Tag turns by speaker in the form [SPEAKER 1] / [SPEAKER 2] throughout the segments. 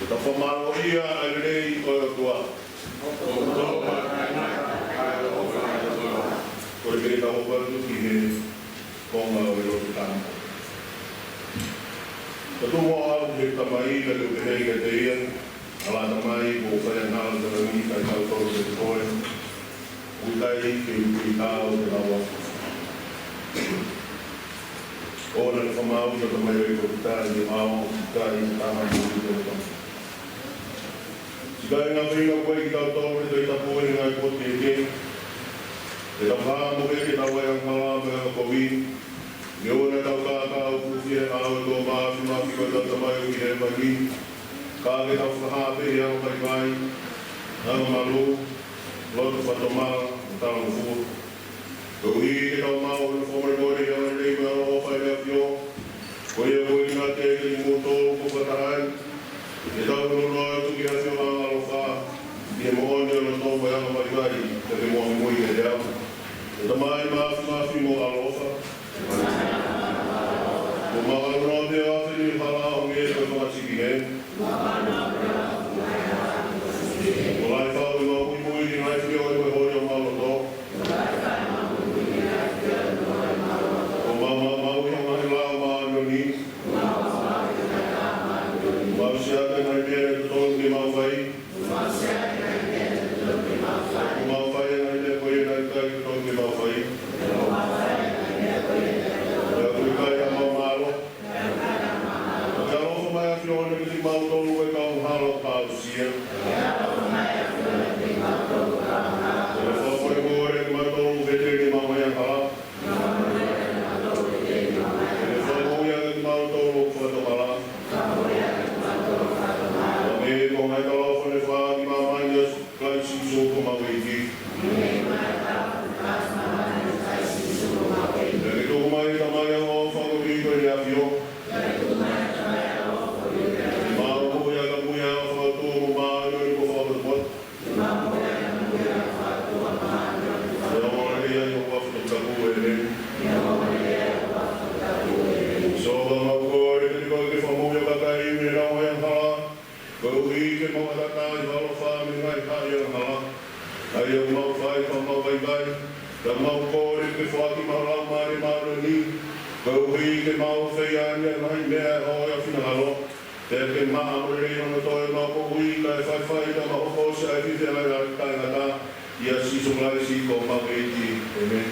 [SPEAKER 1] Tafamalo ia alei o tua. Ko le ta o pa tu ki ko ma o lo ta. Tu mo a le ta mai le le he ke te ia. Ala ta mai ko fa ya na le ni ka ta to le ko e. Utai ki ta o te lawa. O le famau te mai ko ta ni mau ta i ta mai ko te. Sikai ngā whina koe ki tau tōre te i tapu e ngai kote e ke. Te tau pā mo ke tau e ang hala me ang kowi. Me ona tau kākau kuwhia a au tō māwhi maki koe tau tamai o ki he maki. Kā ke tau whahāpe i ang kai kai. Nanga malu, loto whatomara, o tau o fua. Ko hi ke tau māo le whomare kore i ang rei me aro o whai mea pio. Koe e koe ngā te ke i mō tōru ko whatahai. E tau no tuki a whio anga lo wha, i e moone o no tō anga mariwari, te te moa mui e reo. E ta mai maafi mo alofa. Ko maa roa te ate ni hala o nge koe whakatiki he. Ko lai whau i mau mui ni ngai whio e koe hori o malo tō. Ko mau i o mahi lao maa no ni. Mausiaka ngai mea e tōru ki mau whai. Mau whai ngai mea koe ngai kai ki tōru ki mau whai. Ea kui kai a mau malo. Ka lofa mai a whiona ki ti mau tōru e kau halo pāu sia. E whapore kore ki mau tōru vete ni mau mai a hala. E whakoia ki mau tōru o whatohala. E ko mai ka lofa ne wha ki mamai as kai si so ko mau i ki. E ki tōku mai ta mai a o whako ki koe ni a whio. Maro ko ia ka muia o whakatō mo maa i ko whakatō. E o mora ki ai o whakatō e ne. So ka mau kore ki koe ki whamuia ka kai me rau e hala. Ko ui ke mau ataka i halo wha me ngai kai ang hala. Ai au mau whai wha mau vai vai. Ta mau kore ke whaki marau mare maro ni. Ko ui ke mau whai ania ngai mea hoi a whina halo. Te ke maa mo rei ana toi mau ko ui kai whai whai ta mau hosa e white ai a kai ngata. Ia siso ngai si ko mau eiti. Amen.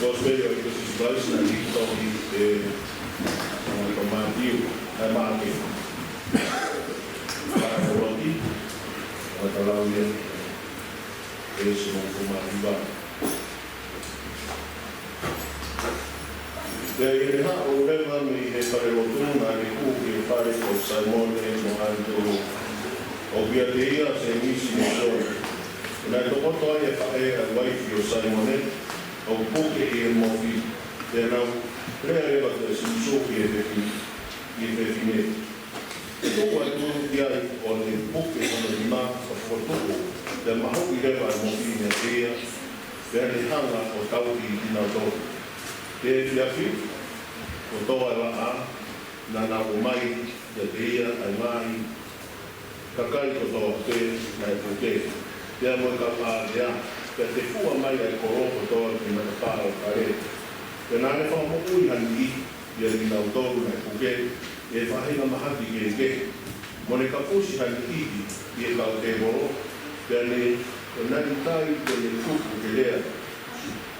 [SPEAKER 1] Gospel of Jesus Christ na dito ang Matthew ay Matthew para roti at alaw yan sumong kumatiba. Dahil na ulit kami parewotong na ikuki pare ko Simon e Mohanto o biadea sa emisi nito na ito ko to ay ang wife yo Simon o buke e movi de na prereva de suso e define ito ko ito dia o le buke o le ma o foto de maho i reva movi ne dia de le hanga o tau i na to de fiafi o toa la na umai de dia ai mai kakai ko to te na buke de mo ka pa dia te fua mai ai koroko toa ki na tāo kare. Te nāne whamokui hangi i a rinau tōru nei puke, e whahina mahati ke. Mone ka pusi hangi hiki i e kau te moro, te ane e nani tai te e kuku ke lea,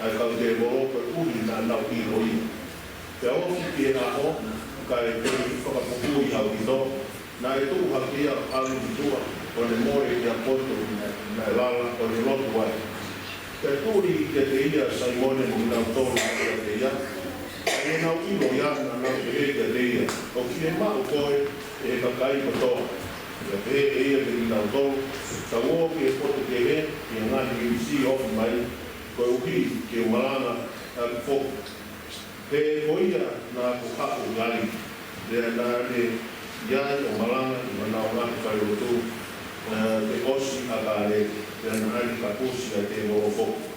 [SPEAKER 1] ai kau te moro ka uhi nā nau i roi. Te aoki ki e aho, ka e te whakapukui hau i tō, nā e tūha ki a alu i tua, o ne more ki a poto nai lala o ne lotu ai. Te tūri ke te ia Simone ni nau tōru ke te ia, e nau ilo ia na nau te e ke te ia, o ki e mau koe e kakai katoa. Ke te e ia ke ni nau tōru, ka uo ke e poto ke e, ke ngāhi i si ofu mai, koe uhi ke umarana a foku. Te koia nā kuhaku ngali, te nā te iai o marana i manau ngāhi whairotu, te osi a kāre, te nāni ka pusi a te morofo.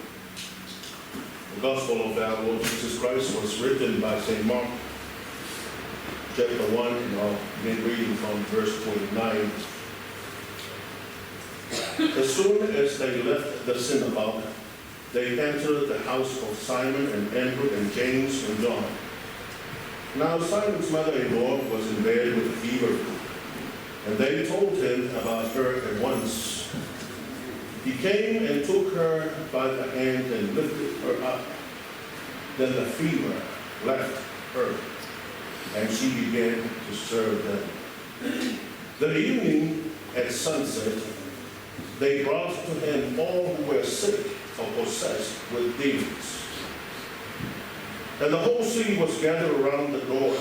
[SPEAKER 1] The Gospel of our Lord Jesus Christ was written by St. Mark, chapter 1, and I'll begin reading from verse 29. As soon as they left the synagogue, they entered the house of Simon and Andrew and James and John. Now Simon's mother-in-law was in bed with a fever, and they told him about her at once. He came and took her by the hand and lifted her up. Then the fever left her, and she began to serve them. The evening at sunset, they brought to him all who were sick or possessed with demons. And the whole city was gathered around the door,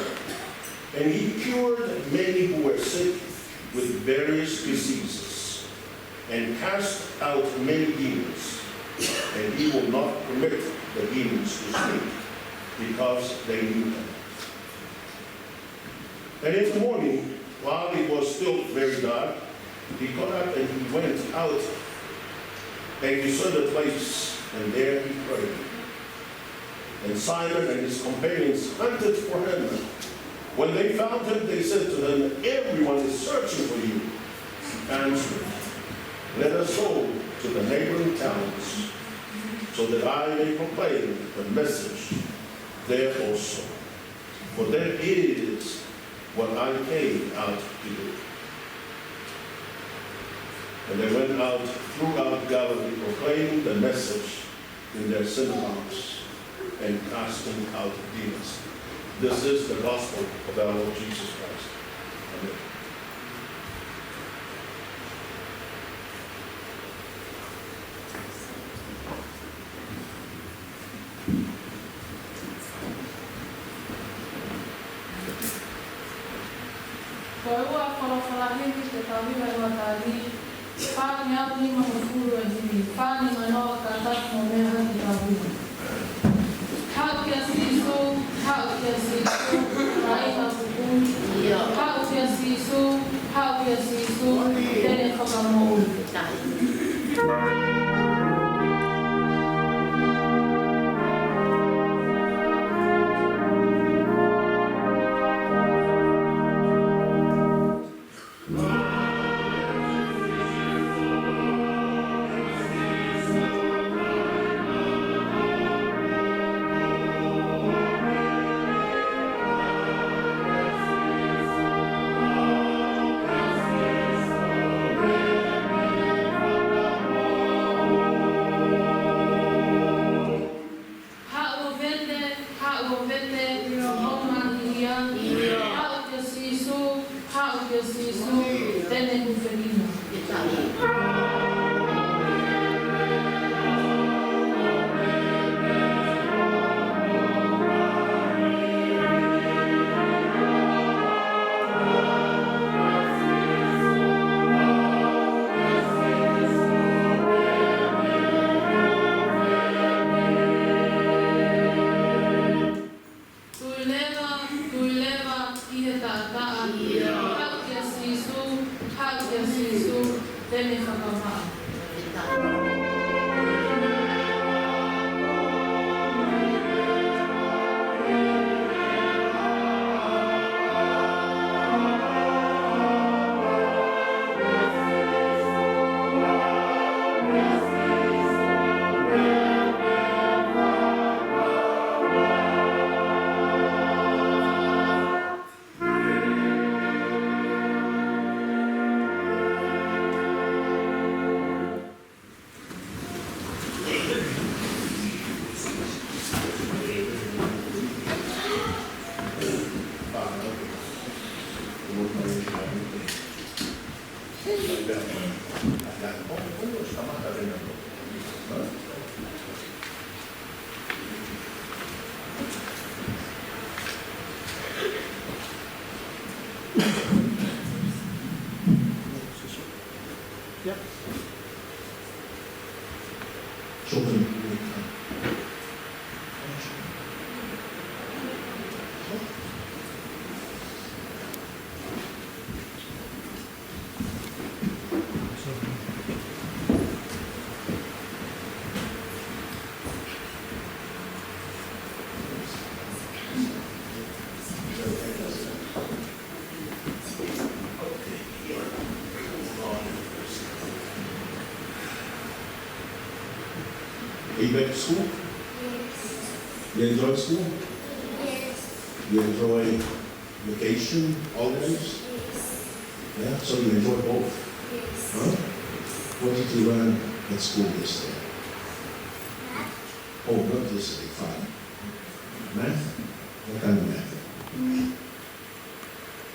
[SPEAKER 1] and he cured many who were sick with various diseases, and cast out many demons, and he will not permit the demons to speak, because they knew him. And in the morning, while it was still very dark, he got up and he went out, and he saw the place, and there he prayed. And Simon and his companions hunted for him. When they found him, they said to him, "Everyone is searching for you." Answered, "Let us go to the neighboring towns, so that I may proclaim the message there also. For that is what I came out to do." And they went out throughout Galilee, proclaiming the message in their synagogues and casting out demons. This is the gospel of our Lord Jesus Christ.
[SPEAKER 2] Koeua whalawhalahi te tawira i watari, whāni au ni mahukuru e hini, whāni manoa ka tapu mo mea ki tawira. Hau kia sisu, raina pukun, hau kia sisu, tene whakamo'u.
[SPEAKER 3] Are you back to school?
[SPEAKER 4] Yes.
[SPEAKER 3] You enjoy school?
[SPEAKER 4] Yes.
[SPEAKER 3] You enjoy vacation, holidays?
[SPEAKER 4] Yes.
[SPEAKER 3] Yeah, so you enjoy both?
[SPEAKER 4] Yes.
[SPEAKER 3] Huh? What did you learn at school yesterday?
[SPEAKER 4] Math.
[SPEAKER 3] Oh, not yesterday, fine. Math? What kind of math?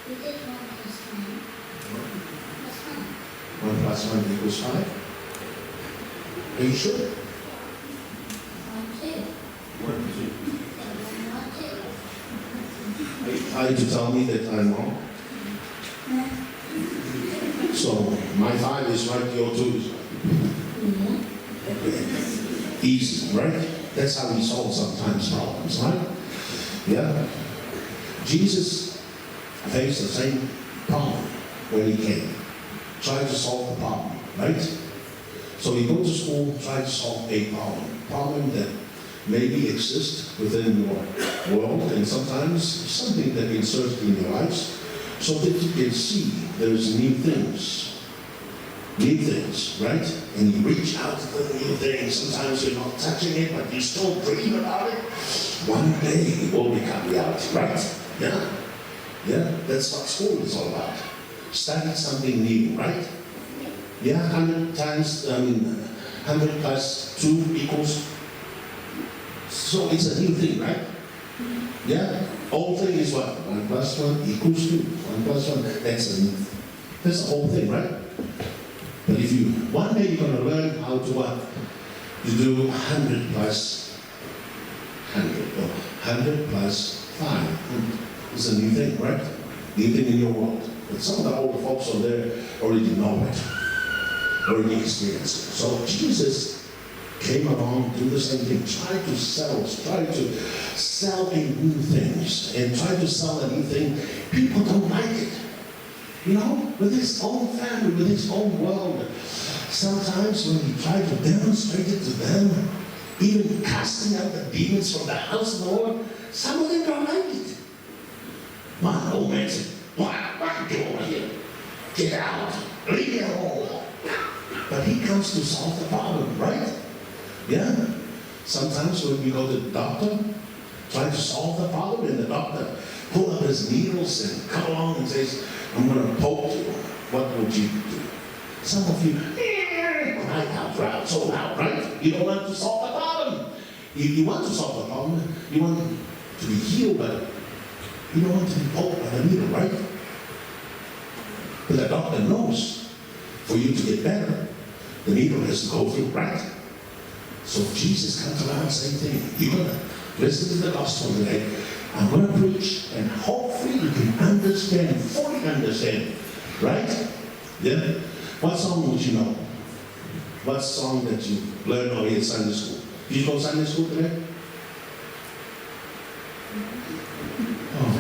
[SPEAKER 4] We did 1 plus 1. Plus 1.
[SPEAKER 3] 1 plus 1 equals 5? Are you sure?
[SPEAKER 4] 1, 2.
[SPEAKER 3] 1, 2.
[SPEAKER 4] 1, 2.
[SPEAKER 3] Are you trying to tell me that I'm wrong? So, my 5 is right, your 2 is right. Easy, right? That's how we solve sometimes problems, right? Yeah? Jesus faced the same problem when he came. Tried to solve the problem, right? So you go to school, try to solve a problem that maybe exists within your world, and sometimes something that inserts in your lives, so that you can see there's new things, right? And you reach out to the new things. Sometimes you're not touching it, but you still dream about it. One day it will become reality, right? Yeah? Yeah, that's what school is all about. Study something new, right? Yeah, 100 plus 2 equals. So it's a new thing, right? Yeah? Whole thing is what? 1 plus 1 equals 2. 1 plus 1, that's the whole thing, right? But if you, one day you're going to learn how to what? To do 100 plus 100, or 100 plus 5. It's a new thing, right? New thing in your world. But some of the older folks over there already know it, already experienced it. So Jesus came along, do the same thing, try to sell a new things, and try to sell a new thing. People don't like it. You know, with his own family, with his own world. Sometimes when he tried to demonstrate it to them, even casting out the demons from the house of the Lord, some of them don't like it. My old man said, why get over here? Get out. Leave me alone. But he comes to solve the problem, right? Yeah. Sometimes when we go to the doctor, try to solve the problem, and the doctor pull up his needles and come along and says, I'm going to poke you. What would you do? Some of you cry out loud, so loud, right? You don't want to solve the problem. You want to solve the problem. You want to be healed, but you don't want to be poked by the needle, right? But the doctor knows for you to get better, the needle has to go through, right? So Jesus comes around, same thing. You're going to listen to the gospel today. I'm going to preach, and hopefully you can understand, fully understand, right? Yeah? What song would you know? What song that you learned over in Sunday school? Did you go to Sunday school today? Oh,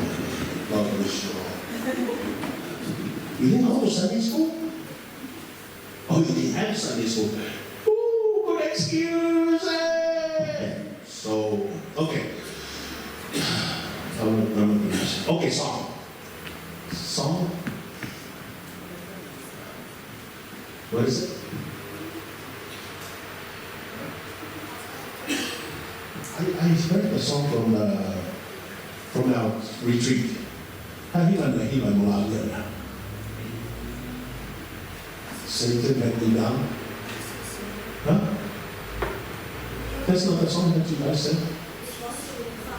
[SPEAKER 3] God bless you all. You didn't go to Sunday school? Oh, you didn't have Sunday school? Ooh, good excuse. So, okay. Okay, song. Song? What is it? I heard the song from our retreat. Hilang Malaga na. Satan had me down. Huh? That's not the song that you guys said.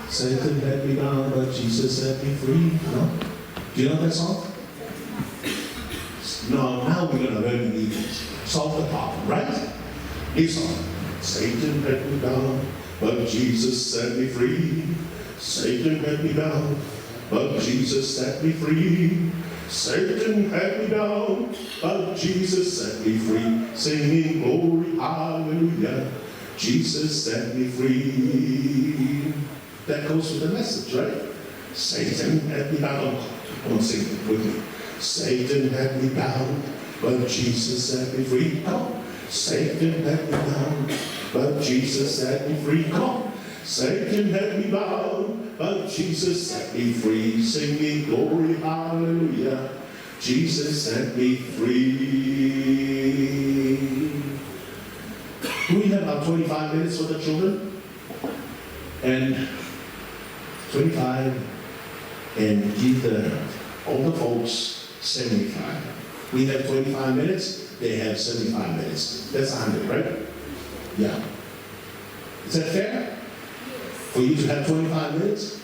[SPEAKER 3] Satan had me down, but Jesus set me free. No? Do you know that song? No, now we're going to learn the solve the problem, right? This song. Satan had me down, but Jesus set me free. Satan had me down, but Jesus set me free. Satan had me down, but Jesus set me free. Singing glory, hallelujah. Jesus set me free. That goes with the message, right? Satan had me down. Come on, sing it with me. Satan had me down, but Jesus set me free. Come on. Satan had me down, but Jesus set me free. Come on. Satan had me bound, but Jesus set me free. Singing glory, hallelujah. Jesus set me free. Do we have about 25 minutes for the children? And 25, and give the older folks 75. We have 25 minutes, they have 75 minutes. That's 100, right? Yeah. Is that fair? For you to have 25 minutes?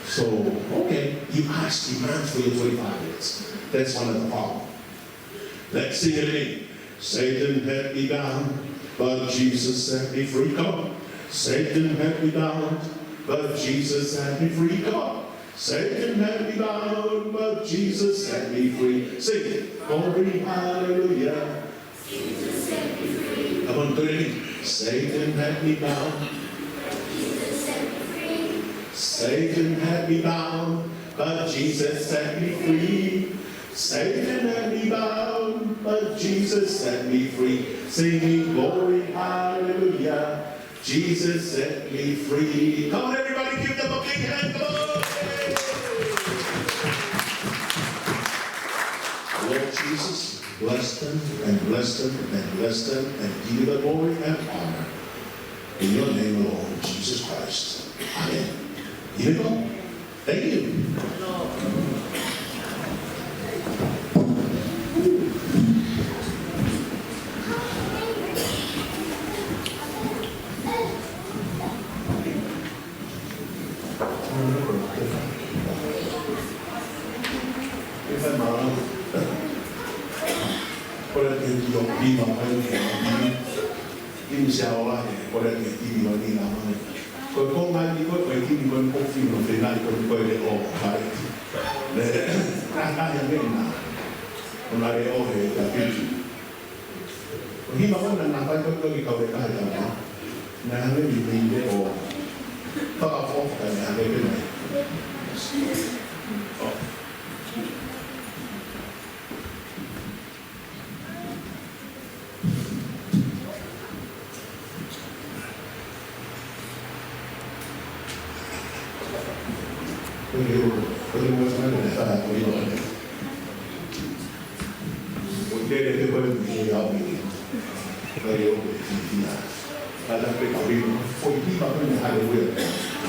[SPEAKER 3] So, okay, you ask demands for your 25 minutes. That's one of the problems. Let's sing it again. Satan had me down, but Jesus set me free. Come on. Satan had me down, but Jesus set me free. Come on. Satan had me bound, but Jesus set me free. Sing it. Glory, hallelujah. Jesus set me free. Come on, do it again. Satan had me bound. Jesus set me free. Satan had me bound, but Jesus set me free. Satan had me bound, but Jesus set me free. Singing glory, hallelujah. Jesus set me free. Come on, everybody, give them a big hand. Come on. Lord Jesus, bless them and bless them and bless them and give you the glory and honor. In your name alone, Jesus Christ. Amen. Here we go. Thank you. phải mà có lẽ cái dòng đi mà phải in sao là có lẽ cái đi mà đi làm này có ngay đi có phải đi mà có phim nó phải lại có để ở phải để ai yang biết nào còn lại ở hệ là cái khi mà có lần nào phải có cái câu để cái đó này hay bị đi để ở tất cả phong cái này hay cái này Podemos estar aquí hoy. Ustedes que pueden venir a mí, pero yo decía, cada vez que abrimos, hoy día vamos a dejar de ver.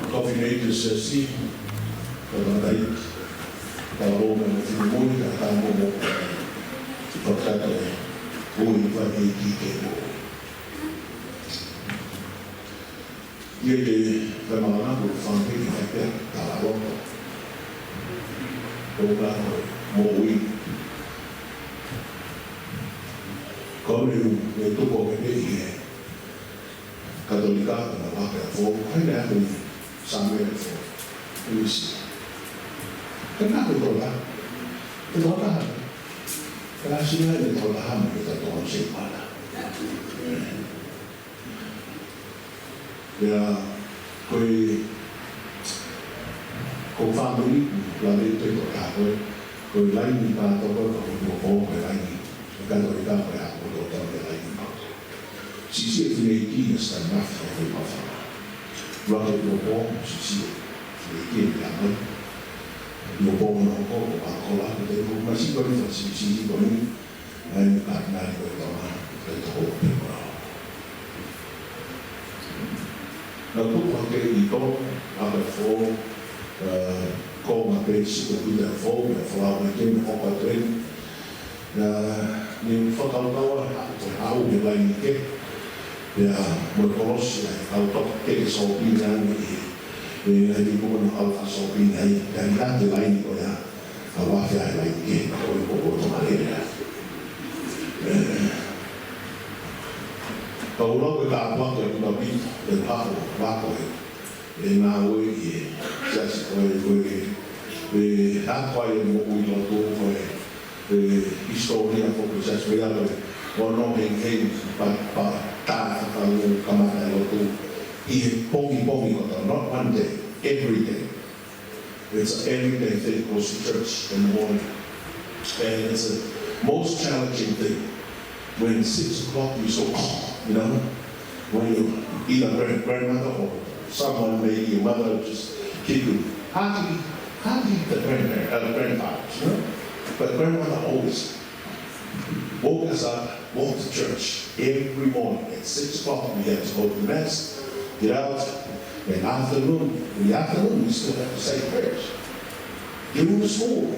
[SPEAKER 3] Coffee makers see kalau tadi kalau mau mui kata mau kata mui pada ike dia bagaimana berfungsi efek kalau orang mui kalau itu boleh dia Katolika na waka for kaya ako somewhere for Lucy. Kaya ako ito lang. Kaya sila ito lang kita doon sa ipala. Kaya kung family, lalo ito ako, kung lain pa ito ko, kung kaya lain, Katolika kaya ako doon kaya lain pa. Sisi finiti sta mafia che fa fare. Rocket dopo sisi finiti anche dopo un po' ancora ma si può fare sisi con un partner del troppo. La tua anche di to a fo come pensi che da fo che mi fa padre ni fotografa au di lai che ya berkolos ya auto ke sopinan ni di bukan alfa sopinai dan nanti lain ko ya awak ya lain ke ko malera kalau kita apa tu tapi apa apa na we just we apa yang mau itu historia fokus real o no maintain pa kalau kamera itu pogi not one day, every day. It's an everyday thing goes to church in the morning, and it's the most challenging thing. When 6 o'clock you so when you either grandmother or someone, maybe your mother, just keep you. How do you the grandfathers, But grandmother always woke us up, walked to church every morning at 6 o'clock. We had to go to mass, get out, and in the afternoon, we still have to say prayers. Even to school,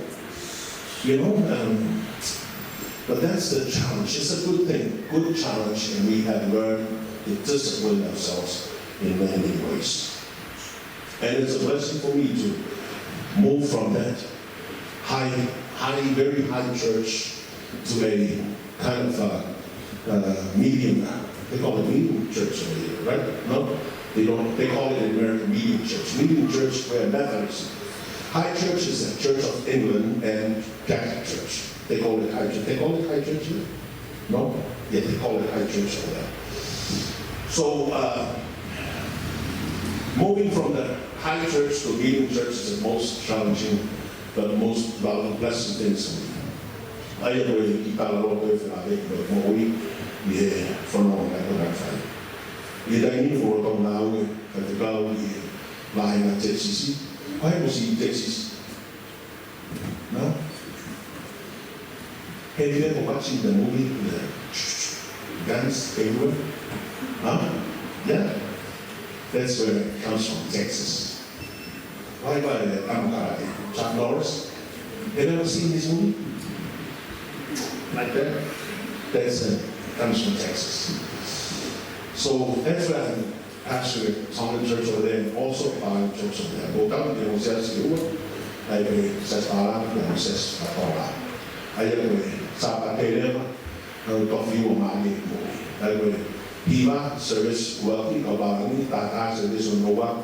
[SPEAKER 3] but that's the challenge. It's a good thing, good challenge, and we have learned to discipline ourselves in many ways. And it's a blessing for me to move from that very high church to a kind of medium. They call it medium church over here, right? No, they don't. They call it in America medium church. Medium church where Methodist. High church is the Church of England and Catholic Church. They call it high church. They call it high church here? No? Yeah, they call it high church over there. So, moving from the high church to medium church is the most challenging, but most blessed things. I have to keep out of the way for more week. Yeah, for long, I don't have time. You don't need for a long now, but the girl lying at Texas. Why was he in Texas? No? Have you ever watching the movie, the guns everywhere? Huh? Yeah. That's where it comes from, Texas. Why by Chuck Norris? Have you ever seen this movie? Like that? That's comes from Texas. So that's where I'm pastor Solid Church over there, and also our church over there. Woke up, says you, I says Alam, says Patola. I Sapatele, coffee or money. I Piva service, wealthy, Kabani, Tata service on Nova,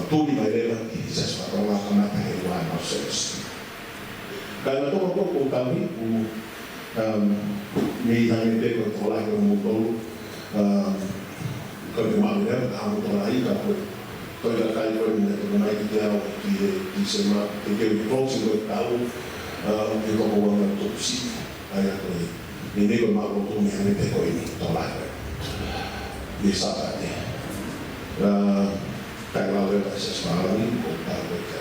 [SPEAKER 3] Tuli Maleva, he says Patola, Kamata, one of service. Kaya ito ko kung kami, may nangyayari ko ito lang yung muto, kami mamaya, kamu tolai kapag toilet tayo ko yung nakikilaw, di sema, tingin ko si ko tao, Ke koko wana tōkusi. Ai ato ni neko mako tōmi hane te koe ni tō lai. Ni sāka te. Tai lawe wa se smarani ko tāwe te.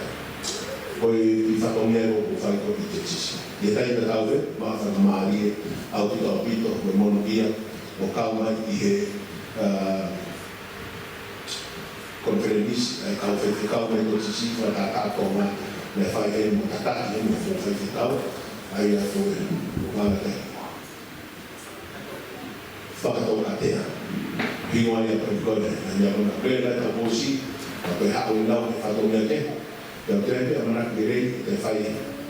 [SPEAKER 3] Koi I whatongia ro ko whai ko I te tisi. I tai me tāwe, maa whaka maari e, au ki tau pito, koe mono ia, o kaumai I he konferenisi, ai kau whai kaumai ko tisi, wha tā tātou mai, me whai he mo tataki he mo whai kau, ai a koe, o kāna te. Whakatau ka tea. Hingoa ia pai koe, a nia wana pērai ka pōsi, a koe hao I lau he whatongia te. Ia trepe a manaki rei te whai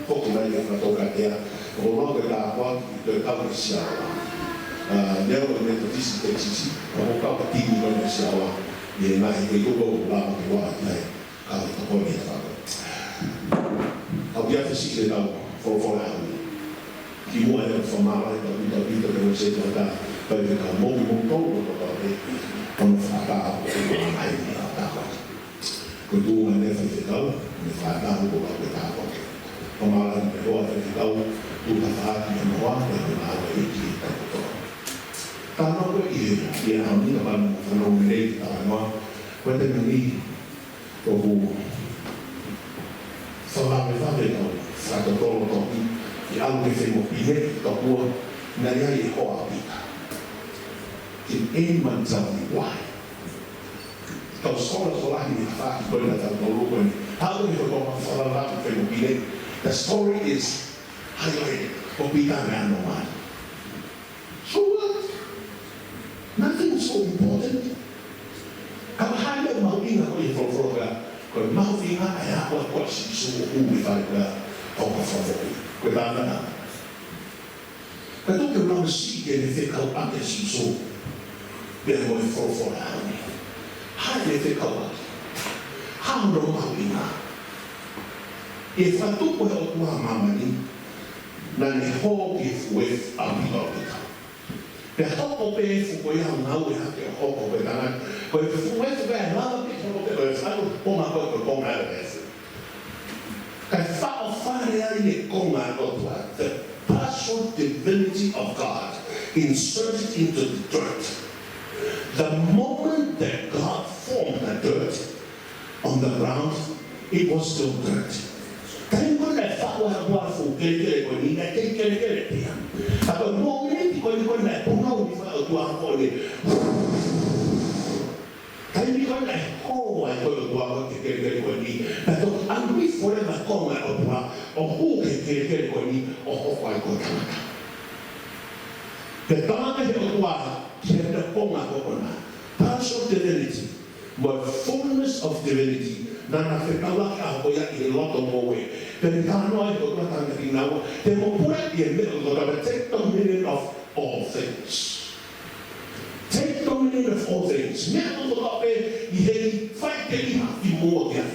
[SPEAKER 3] hoku mai e whatoka tea. O roa koe tā kua I koe kawa I siawa. Neo koe me to tisi te tisi. O ho kawa tini koe me siawa. I e nahi koe koko o lama ki waa I nei. Kawa I toko ni e whako. Au kia te sike tau whorofora haui. Ki mua e o whamara e tau pita pita te o se tau tā. Pai te ka mōi mōtou o tau te. Ono whakā o te kua mai ni a tā kua. Ko tūnga ne whai te tau, me whātahu ko kau te tāko. O mara ni me hoa whai te tau, tūka whāti me noa, e me nāwa I ki e tāko toa. Tāna koe I e hauni na manu mo whanau me rei ki tāna noa, koe te meni o ku whalawe whare tau, whakatoro toki, I alu me whengo pine, tau kua, na ia I hoa pita. Ki e man tau I wai. Kau sekolah ini hafaki koe na tau tau koe ni. Hau ni kau whalalaki whengu pine. The story is highlighted. Ko pita me ano man. So what? Nothing so important. Kau haile mauinga koe whorofora. Koe mauinga ai hapa koe sisu o ui whare koe hoka whawoi. Koe tāna na. Koe toke rama sike ne whekau ake sisu. Pea koe whorofora hauni. Haile te kawaki. Hao no mauinga. E whatupo he o tua mamani, na ne hoki fue a pilopita. Pe hoko pe fuko ia ngau e hake hoko pe tana. Koe te fue te pe lava pe hoko te koe whanu, poma koe koe konga e pesu. Kai whao whare ai e konga o tua. The partial divinity of God inserted into the dirt. The moment that God formed the dirt on the ground, it was still dirt. Kaya ko na whawa fu kere ko ni na kere pia. Ako momenti ko na puno ni fa o tua ko ni. Kaya ni ko na ho ai ko tua ko kere ko ni. Pero ang mi fora na ko na o tua o hu kere ko ni o ho ai ko tamaka. Ke tamaka he o tua the partial divinity, but fullness of divinity. Nana whekawaki a hoia I loto moe. Pere kānoa I hokura tāna ki nawa. Te mo pura I e middle God, take dominion of all things. Take dominion of all things. Mea no toka pe I hei whai te iha I mua kia.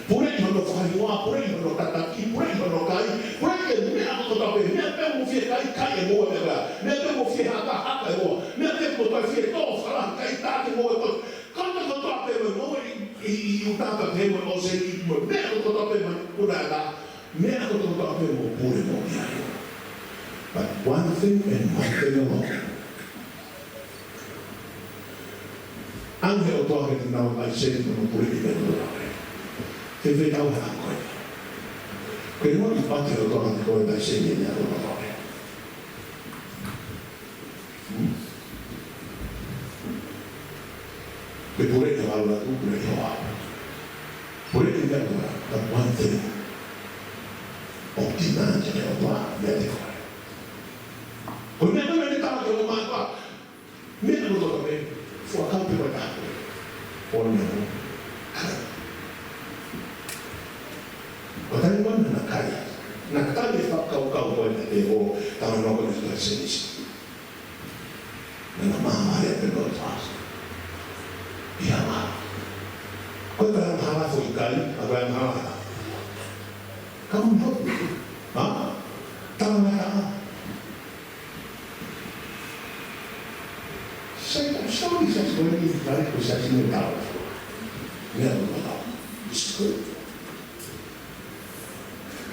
[SPEAKER 3] Pura I hono whaiwa, pura I hono tataki, pura I hono kai, pura I mea no toka pe, mea pe mo fie kai e mua me rea. Mea pe mo fie haka e mua. Mea pe mo toi fie tō whara kai tāke mua e toi. Kanta ko toa pe me mua I utaka pe mo o se I mua. Mea ko toa pe me kuna e tā. Mea ko toa pe mo pure mo kia. But one thing and one thing alone. Ange o toa ke te nao ai se mo pure I me kuna. Te whenau he a koe. Koe rua I pate o toa te koe tai se ni a rua koe. Koe pure te wala tu, pure te hoa. Pure te mea koe, but one thing. O tinante ne o toa, mea te koe. Koe mea koe ne tawa te o maa koa. Mea no toka me, fua kaupe koe tā koe. O mea koe. O tai wana na kai. Na kai e whakau koe na te o tawa no koe na senisi. Na maa rea pe no tāsa. Ia maa. Koe kai ang hala fo I kai, a koe ang hala. Kamu no. Ha? Tawa na raa. Sabi sa koe ni kai ko sa sinu tawa. Mea no koe. It's good.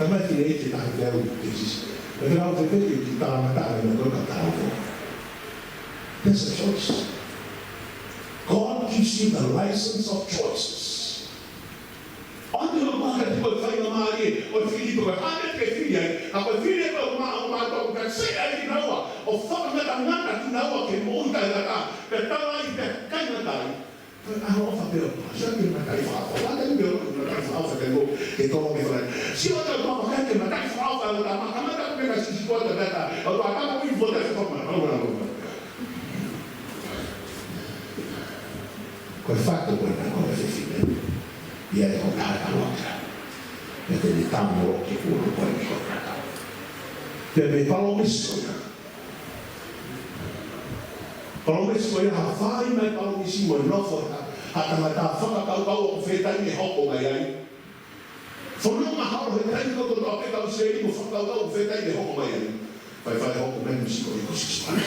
[SPEAKER 3] Kama tine iti na hideu Jesus. But now the baby kita mata and go kata. That's a choice. God gives you the license of choices. Onde o mara tipo fai na mari o Filipe ko ane ke filha, a ko filha ko ma to ka se ali nawa o fa na ngata nawa ke monta da ka ta ai pe kai na dai. A ho fa pero já que na kai fa lá tem meu na kai fa que go que como que fala. Se o outro ma que na kai fa da ma kama da pe ka si ko da da. O aka ma vi vota se forma. Quel fatto quella cosa si fine. Viene comprata l'altra, perché gli stanno occhi fuori poi mi comprata. Perché palomesso era fai mai palomissimo il nofo a tamata fa kau o fetai ni hoko mai ai. Fono ma hao fetai ko to pe ka sei mo fa kau o fetai ni hoko mai ai. Fai hoko mai si ko ko si spana.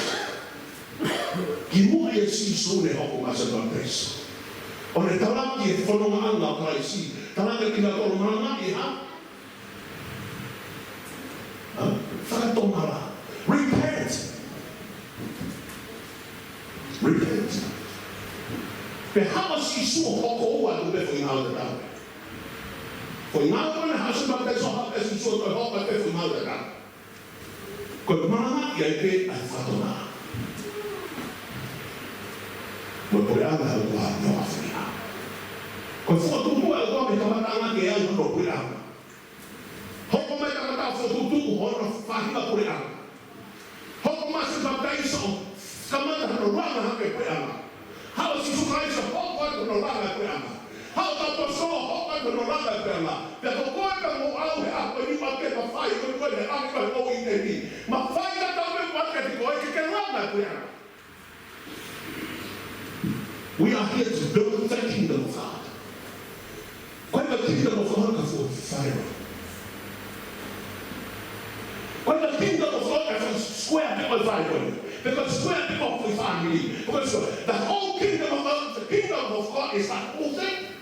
[SPEAKER 3] Ki mo e si sone hoko ma sa tantes. Oleh talaki fono anga praisi, talaki kita tolong mana dia? Fala tomara, repent. Behava si suo hoko wa tu be foi mal da. Foi mal na hasa ba ka so ha si suo to hoko be foi mal da. Ko mana ia ke ai fatona. Por anga do no Africa. Con foto tu al do me tamata che è un po' anga. Hoko me tamata foto tu ho fahima por anga. Hoko ma se baptizo kamata no ranga ke por anga. How si su Christ hoko no ranga por anga. How ta poso hoko no ranga por anga. Pero ko ka mo au ha ko ni ma ke pa fai ko ko le anga ko intendi. Ma fai ta me pa ke ko ke ranga por anga. We are here to build the kingdom of God. When the kingdom of God comes for fire. When the kingdom of God comes square people fire. Because square people for family. Because the whole kingdom of God, the kingdom of God is that whole thing.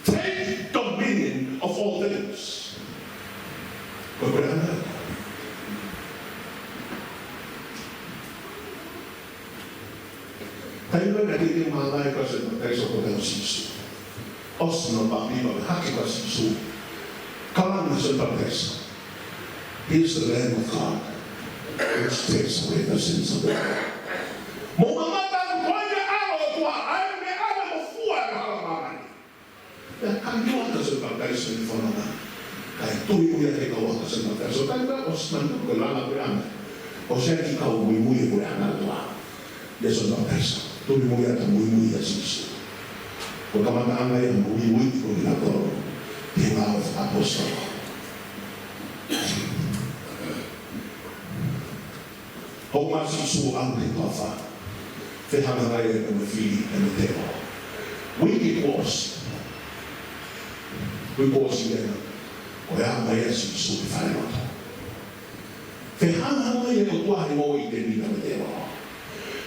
[SPEAKER 3] Take dominion of all things. But we're not. Tayo na dito yung mga tayo kasi tayo ko tayo sisu. Os na papiba, haki ka sisu. Kalang na sa pagkesa. He's the Lamb of God, which takes away the sins of the world. Mumamata ko ay araw ko ay may araw mo fuwa na halaman. Ang yun ka sa pagkesa ni Fanana. Kahit tuloy mo yan ikaw ka sa pagkesa. Tayo ka, os na nagkulala ko yan. O siya ikaw, muy ko yan na ito. Yesus pagkesa. Tuloy mo yan ang muy Yesus. Kung kamataan ngayon, muy ko ginagawa. Tingaw of apostol. Hou mas isu ang ritofa. Fehanga ngayon ang mafili ang temo. We was yan. Kaya ngayon si isu ifanot. Fehanga ngayon ang tuwa ni mo itenina ang temo.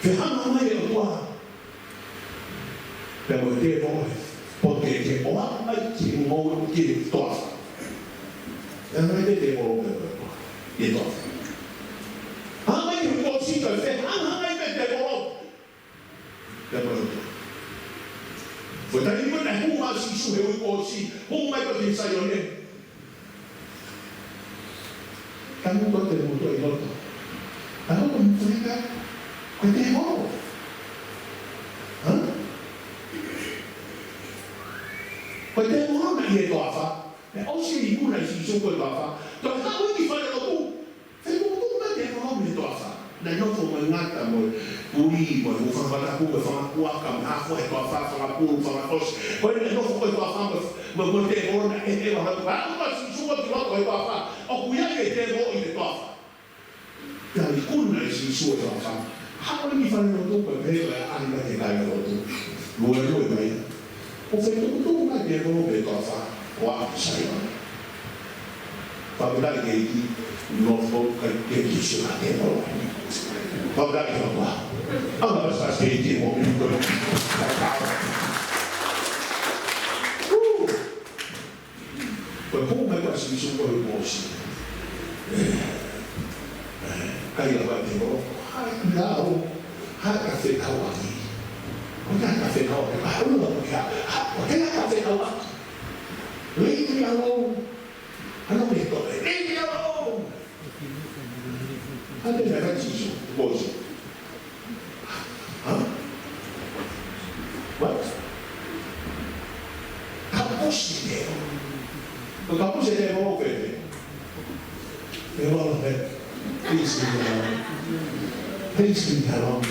[SPEAKER 3] Fehanga ngayon ang tuwa. Pero temo, porque que o ama que mo que tofa. Yan ngayon temo que tofa. Hanggang yung konsito, hanggang yung develop. Foi tayo mo na huma si suhe yung konsi, huma ito din sa yun eh. Kamu ko tayo mo ito ay loto. Ano ko mo ito ka? Kwente mo. Ha? Kwente mo na iya ito afa. O siya hindi mo na isiso ko ito afa. Ito ako hindi pa na ito. Na não foi uma ngata mo puri mo fa bata ku fa ku ka na fo e fa fa ku fa os ko ne no fo ko fa mo te mo na e va ba ma si suo di lo ko fa o ku ya ke te mo i to fa ya ni kun na si suo to fa ha ko ni fa no to ko pe la ani na te ka no to lo e mai o fe to na te mo pe to fa wa sa yo pa ba ke ki no fo ke ki su na te mo Pagdali ka ba? Ang nabasa sa hindi mo, hindi ko lang. Kung may si su ko mo si kai la ba te mo ha o ha ka fe ka wa ki o ka fe ka wa ka o no ka o ka fe ka wa leave me alone ano me to leave me alone ano na ka si mo si what Kapusi deo. Kapusi deo mo pwede. Pero wala na. Please leave me alone. Please leave me alone.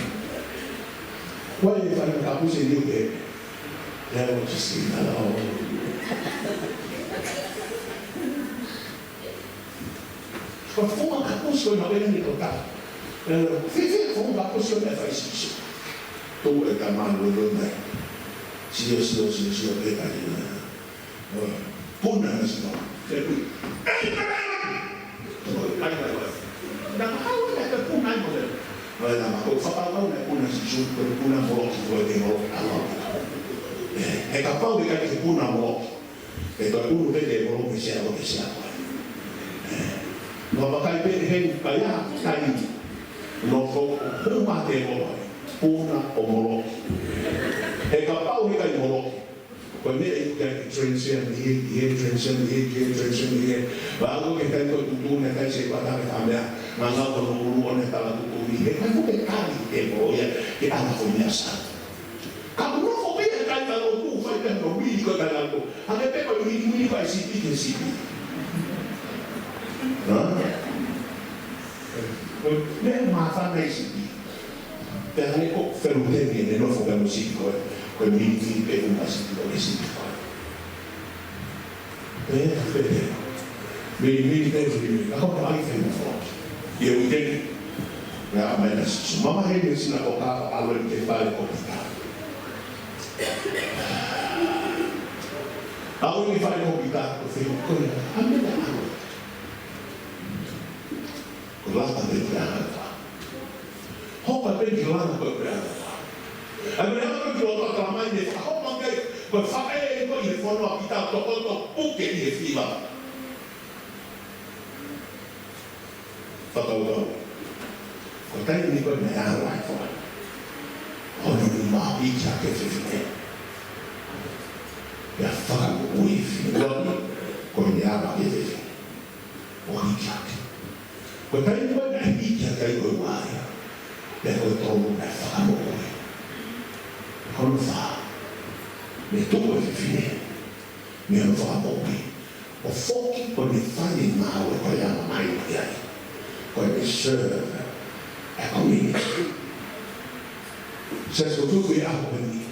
[SPEAKER 3] Why if I'm kapusi deo pwede? Deo, just leave me alone. But kung ang kapus ko na kailan ito ka, kung ang kapus ko na faisisyo, tuwa ka man ulo na, siya, kaya na, puna na siya, kaya po, nakakawa na ka puna mo na, wala naman, kung papapaw na puna siya, puna mo, pwede mo, kapag ka si puna mo, ito ay ulo pwede mo, siya, Mabakai pehen kaya kai no fo uma te mo puna o molo e kapau ni kai molo ko me e kai transition bago ke kai ko tutu na kai se pata ka amea manga ko no ne tala tutu ni e kai ko ke kai te mo ya ke ana ko ni asa ka no fo be kai ta no tu fa te no mi ko ta na ko ane pe ko ni fa si ti ke si Nel mafan nei siti, per le ferute viene non fogano siti con militi e un siti con i siti fuori. Vedete, mi penso di me, ma come mai fai un fuoco? Io mi dico, ma me la si mamma che mi si napoca allora che fare complicato. Allora mi fare complicato, a me la mano. Lata de grana. Hopa de grana ko grana. Abraham ko lo ta mai de hopa ngai ko fa e ko i fono a pita to to puke ni fiba. Fatalo. Ko tai ni ko me a ra fo. Ono ni ma i cha ke se fine. Ya fa ko ui fi ko ni a ba ke se. O ni cha. Ko tai ko na hija kai ko mai. Pe ko to na fa mo. Ko fa. Me to ko fine. Me no fa mo. O foki ko ni fa ni ma ko ya mai ai. Ko ni serve. E ko ni. Se so tu ki a ko ni.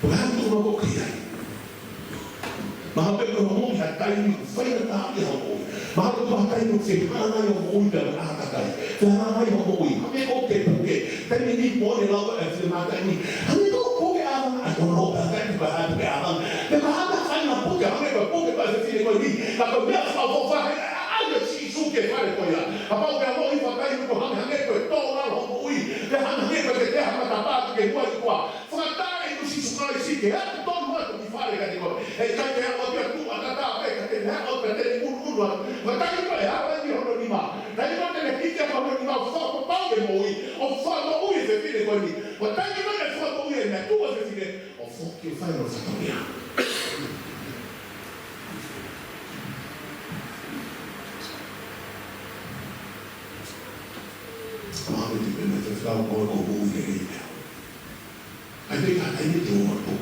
[SPEAKER 3] Ko ha to mo ko ai. Ma pe ko mo ya tai ni fa na ta ya mo. Mahal ko tayo ng sihana yung uwi ka ng atakay. Sihana yung uwi. Kami okay. Tayo hindi mo nilawa ang simata ni. Kami ko puke ang ano ba tayo bahagi ang. Bahagi kayo na puke. Kami ba puke ba sa sini ko ni. Kapag biya sa pagbafa ay si suke pare ko ya. Kapag biya mo ipatay ko hanggang ko to na ang uwi. Hanggang ko kaya matapag kay buwan ko. Fatay ko si sukay si kaya to mo ko ifare ka dito. Kaya ko biya tu atata ka kaya ko pwede ni Matay ko e hawa ni hono ni ma. Dai ko te hija ko hono ni ma fo ko pa de moi. O fo no ui se fine ko ni. Matay ko ne fo no ui na tu se fine. O fo ki fa no fa mia. Ma ko ti ne te fa ko ui de ni. Ai ni tu mo ko.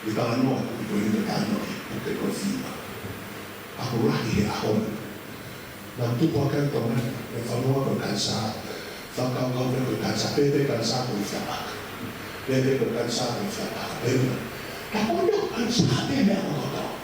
[SPEAKER 3] Di ka no ko ni ka no. Porque cocina. Ako lagi ako. Nanti ko akan toman. Kalau aku berkansa, fakau kau berkansa, bebe kansa aku ifabak. Bebe berkansa aku ifabak. Bebe. Aku nak kansa bebe aku kau.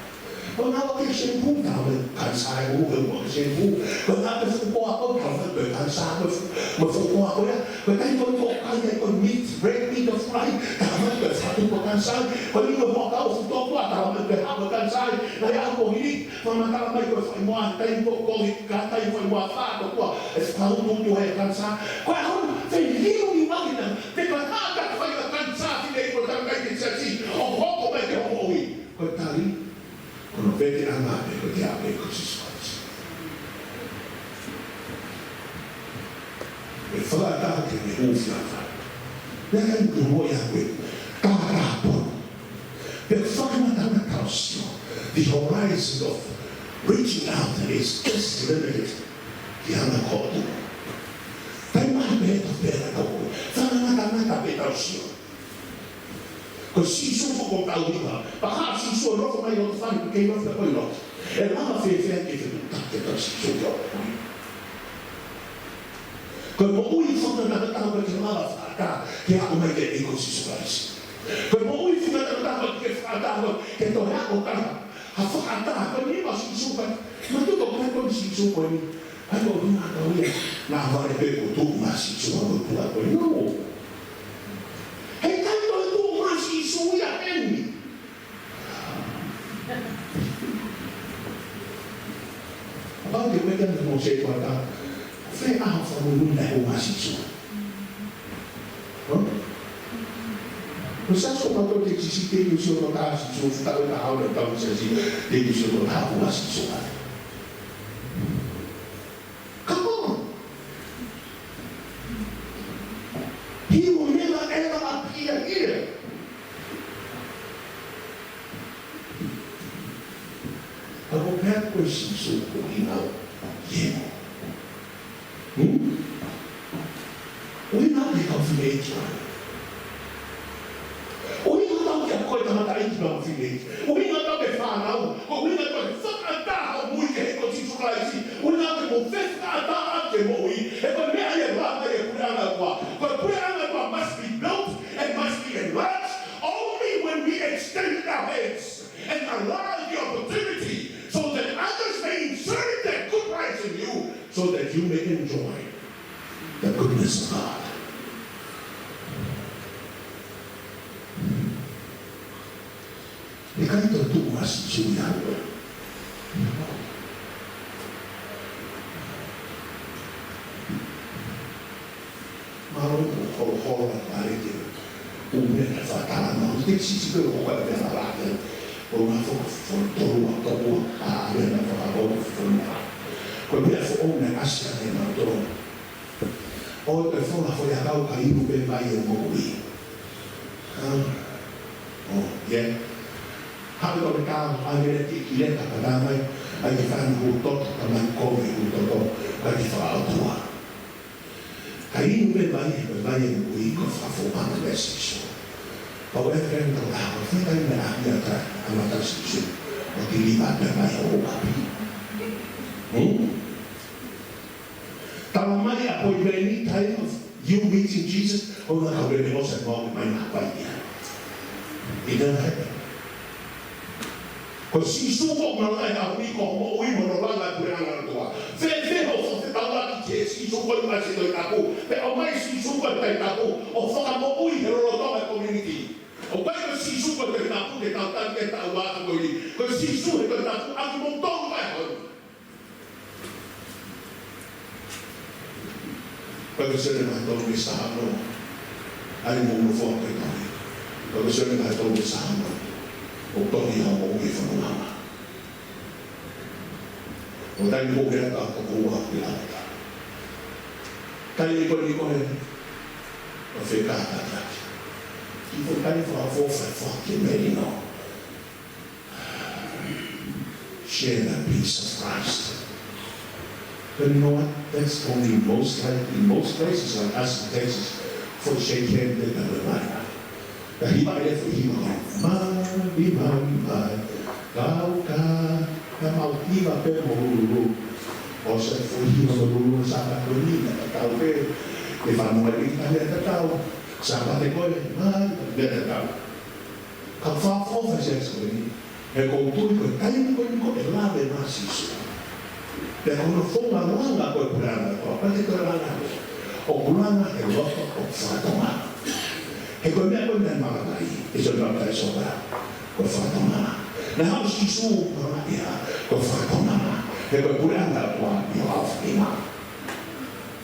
[SPEAKER 3] Kau nak ke sembuh kau kansa aku sembuh. Kau nak sembuh aku kau berkansa aku. Sembuh aku ya. Kau tak kau kaya kau meat, bread meat of fry. Kau satu berkansa. Kau ni kau kau untuk kau berkansa. Kaya aku ini, mama mai ko foi moa, tai ko ko ka tai foi moa fa ko ko. Es pa un tu hai kansa. Ko aku feliu ni magina. Te ko ta foi kansa ti dei ko ta kai ti si. O ko mai ko oi. Ko tali vete anga ko te ape ko Jesus. E whakata ke me hōwhiaka. Nea kai ku mo ia koe, kārapo. Pe whakamata tausio, the horizon of reaching out is just limited. Ki ana koto. Tai mahi me to pera koe, whakamata pe tausio. Ko sisu ko kauriwa, paha sisu no ko mai o whanu ke no ko no. E mama fe ke te tausio ko. Ko mo ui fonda na tau ke mala faka ke a mai ke iko sisu. Ko mo ui fonda na tau ke faka ke to ha o ka. Ha faka ko ni ma sisu pa. Ma tu ko ko sisu ko ni. Ai ko ni na ko ia. Na va re pe ko tu ma sisu ko tu ko no. Hei tanto tu ma sisu ia eni. Apa ke wetan mo se ko ta. Fai a whamu nuna o masisu. Masa so pato te sisi te yusi o ta sisu, futau ta hau na tau sisi, te yusi o ta o masisu. Come on. He will never ever appear here. Ako kaya ko sisu ko hinaw. Yeah. We not become village. We not get caught on the Israel village. We not get found out. We not get fuck down. We get caught in surprise. We not get confessed down. We but me I but Purana must be built and must be enlarged only when we extend our heads and allow the opportunity so that others may insert their good rights in you so that you may enjoy the goodness of God. E canto tu mas giuliano. Ma non ho la rete. Un bel fatano, che si può fare per la rete. O una fortuna, a avere la fortuna. Come fu una ascia di madonna. O e fu una foglia cauca in un bel baio mori. Yeah. Hape ko ka avere ti kileta ka mai ai fan hutot ka man ko hutot ka ti fa atua. Kai no be vai ui ko fa fo pa na message. Pa o e kren to la ko fa kai na ya ka ama ta si o ti li ba na mai o pa. Tama mai a po any time of you meeting Jesus o na ka be mo sa mo mai na pa ya. It doesn't happen. Ko si suko malai a ui ko mo ui mo langa kuranga toa. Ve o te tawa ki si suko ma se do tapu. Pe o mai si suko te tapu o foka mo ui he ro toa community. O pai ko si suko te tapu ke tautan ke tawa ko ni. Ko si suko te tapu a mo tong mai ho. Ko se na to mi sa no. Ai mo no fo ke ta. Ko se na to mi sa no. O toni ha mo ki fa mama. O dai mo ke ta ko wa ki la. Kai ko ni ko e. O fe ka ta. Ki fo kai fo ki me no. Share the peace of Christ. But you know what? That's only most places like us in Texas for shake hand with everybody. Dahil for him, kau ka mautiba pe mo o sa for him mo sa ka ni kau pe e fa mo ri ta le kau sa pa te ko le kau ka fa fo fa se so ni e ko tu ko tai ko e la de masiso pe ko no fo ma nga ko kurana ko pa te ko la o kurana e lo ko fa toma. E come me con del magai, e sono una persona con fatto mamma. La house di su, mamma mia, con fatto mamma. E poi pure andare qua, io affina.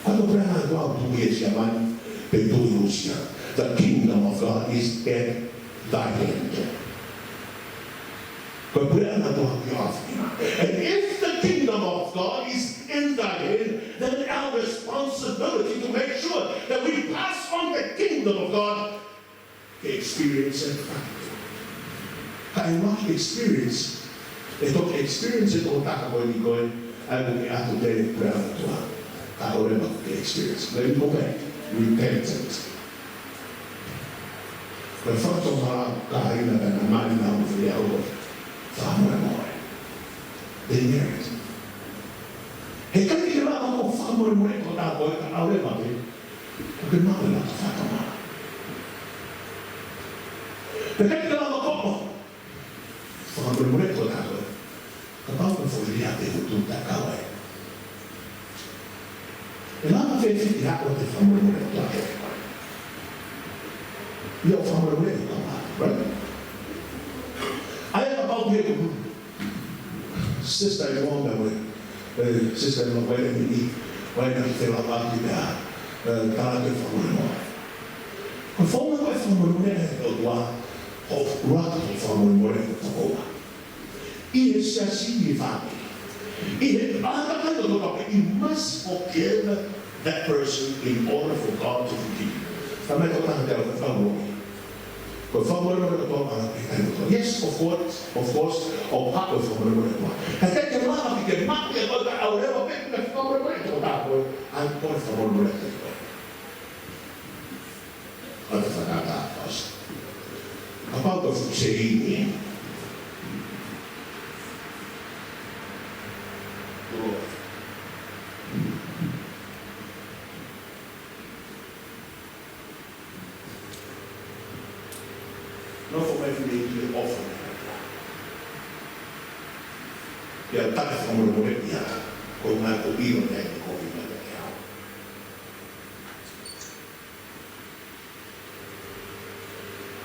[SPEAKER 3] Quando pure andare qua, tu riesci avanti per tu Russia. The kingdom of God is at thy hand. Poi pure andare qua, io affina. responsibility to make sure that we pass on the kingdom of God to experience and practice. Kaya mga experience, itong experience itong takabo ni Goy, ay kung i-ato din prayer to ha. Kao rin mag-experience. Let me go back. Repentance. Kaya first of all, kahit na naman na ako sa ako, fama na mo. They merit. Hey, kaya kailangan ko fama mo rin kung ako, kao rin mag Porque não é nada fato mal. Perché che la dopo? Sono per morire con l'acqua. Capaz per fogliate con tutta cava. E la ma fece di acqua che fa morire con l'acqua. Io fa morire con l'acqua, right? I am about here. Sister in law with sister in law wedding me. Why not fill up out the talaga fa morire. Conforme a fa morire o doa of rock fa morire con l'acqua. It is significant. You must forgive that person in order for God to forgive you. Yes, of course, or part of the and then the love you can mark about our ever been the I'm going for one record. About the saying. No for my family to offer. Ya tak from the morning ya. Kau nak kopi or tak kopi mana ya.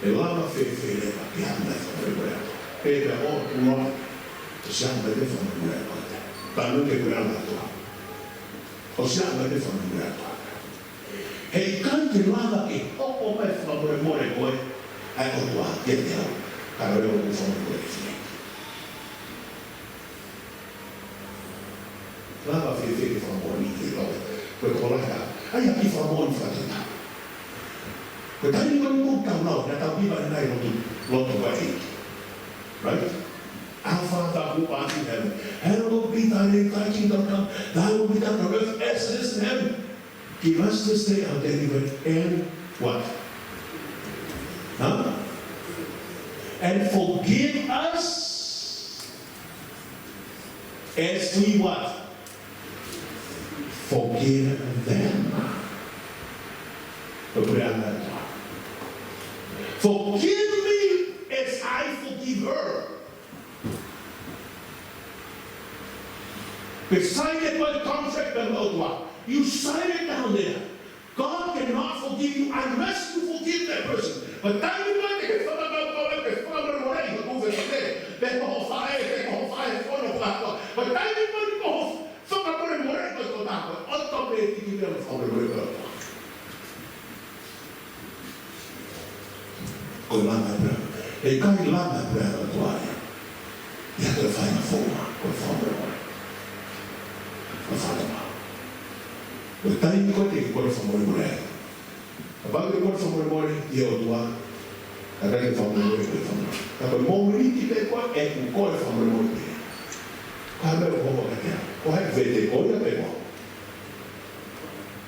[SPEAKER 3] Elama fe le pakai anda from the morning. Pega or no. Siapa dia from the morning. Tanpa kebenaran Tuhan. O siapa dia from the morning. Hei kan kelama ke apa mai from the morning boy. Ai o tua dia dia kalau dia mau from the morning. Lava fe from the morning ke lo. Kau kolak ai aqui from the morning fazenda. Kau tadi kau mau tahu lah, dah tahu di mana lo tu baik. Right? Our Father who art in heaven, hallowed be thy name, thy kingdom come, thy will be done on earth as it is in heaven. Give us this day our daily bread, and what? Huh? And forgive us as we what? Forgive them. Forgive me as I forgive her. Beside it by the contract of Otwa. You sign it down there. God cannot forgive you unless you forgive that person. But time you want to get from the but time you want to go from the they can't love that prayer. You have to find a form. But time you got to go from morning. About the word from morning, you are a very from the morning. But more really keep what and go from the morning. Come over again. Why have they all your people?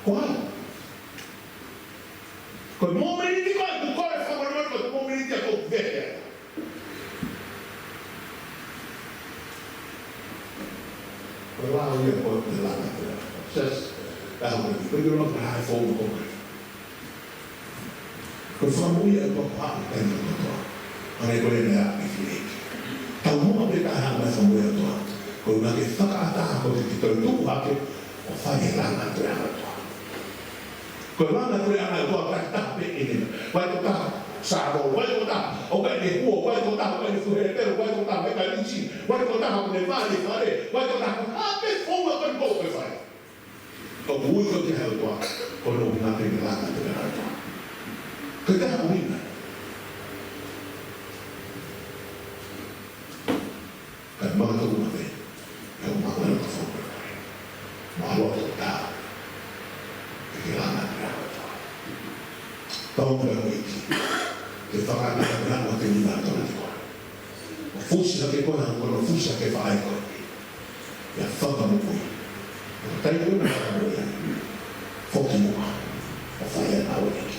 [SPEAKER 3] Why? Because more really go from the morning, but more really go there. Allow you to put the line says that when you're not high form over. Because from we are not part of the world. And I go in there if you need. Tao mo ang have from where to. Kung nakita ako dito ito bakit o kailangan ko yan ito. Kailangan ko yan ito ang tapi ini. Why ko Sabo, why ko o kaya ni Huo, why ko kaya ni Fuheretero, why ko why ka Lichi, why ko ako ni Mali, why ko kapit po mo kan po kay Fai. Kung buhay ko kaya ito, kung nung natin kailangan ko yan ito. Kaya ako rin na. Kaya mga tumate, yung mga walang kafungan. Mahalot ang tao. Tonga wiki. Ke whakapea rama ke nina tona te koa. O fusi na ke koa na koa, o fusi na ke whaai koa. Ia whakamukui. O tai koe na whakamukui ia. Whoki mua. O whaia na wiki.